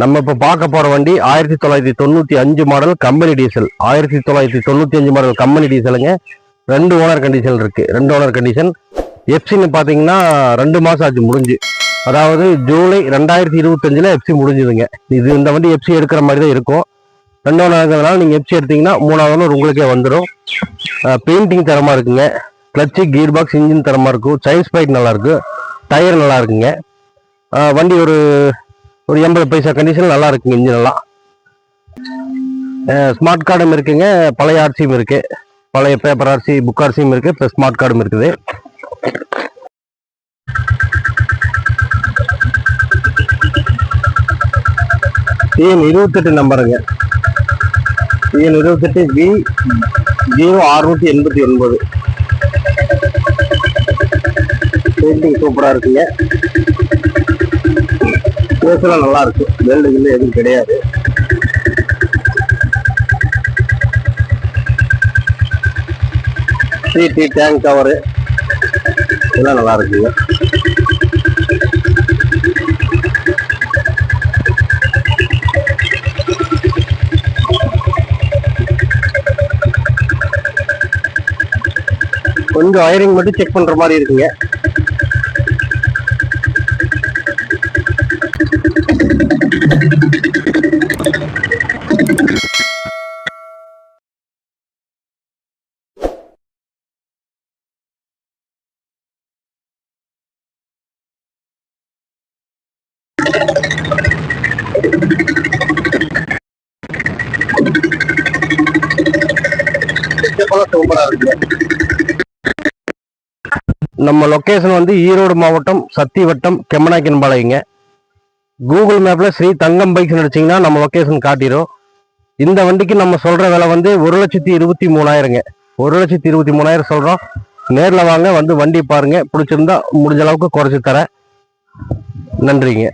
நம்ம இப்ப பார்க்க போற வண்டி 1995 model company diesel. 1995 model company டீசலுங்க. 2 ஓனர் கண்டிஷன் இருக்கு. 2 ஓனர் கண்டிஷன். எஃப்சின்னு பாத்தீங்கன்னா 2 மாசம் ஆச்சு முடிஞ்சு. அதாவது ஜூலை 2025ல எஃப்சி முடிஞ்சுதுங்க. இது இந்த வண்டி எஃப்சி எடுக்கிற மாதிரி தான் இருக்கும். 2 ஓனர் இருக்கிறதுனால நீங்க எஃப்சி எடுத்தீங்கன்னா 3வது ஓனர் உங்களுக்கே வந்துடும். பெயிண்டிங் தரமா இருக்குங்க. கிளச்சு, கியர் பாக்ஸ், இன்ஜின் தரமா இருக்கும். சைல்ட் ஸ்பைட் நல்லா இருக்கு. டயர் நல்லா இருக்குங்க. வண்டி ஒரு 80 பைசா கண்டிஷன் நல்லா இருக்குங்க. இன்ஜின் எல்லாம் ஸ்மார்ட் கார்டும் இருக்குங்க. பழைய ஆர்சியும் இருக்கு. பழைய பேப்பர் ஆர்சி, புக் ஆர்சியும் இருக்கு. இப்போ ஸ்மார்ட் கார்டும் இருக்குது. டிஎன் 28 நம்பருங்க. TN 28 V0689. பெயிண்டிங் சூப்பரா இருக்குங்க. பேசலாம் நல்லா இருக்கு. வெல்டு கில்டு எதுவும் கிடையாது. சீட்டு, டேங்க் கவரு இதெல்லாம் நல்லா இருக்குங்க. கொஞ்சம் வயரிங் மட்டும் செக் பண்ற மாதிரி இருக்குங்க. சூப்பரா இருக்கு. நம்ம லொகேஷன் வந்து ஈரோடு மாவட்டம் சத்திவட்டம் கெம்மநாயக்கன்பாளையங்க. கூகுள் மேப்ல ஸ்ரீ தங்கம் பைக்ஸ் அடிச்சிங்கன்னா நம்ம லொகேஷன் காட்டிடும். இந்த வண்டிக்கு நம்ம சொல்ற விலை வந்து 1,23,000ங்க. 1,23,000 சொல்றோம். நேரில் வாங்க, வந்து வண்டி பாருங்க. பிடிச்சிருந்தா முடிஞ்ச அளவுக்கு குறைச்சி தரேன். நன்றிங்க.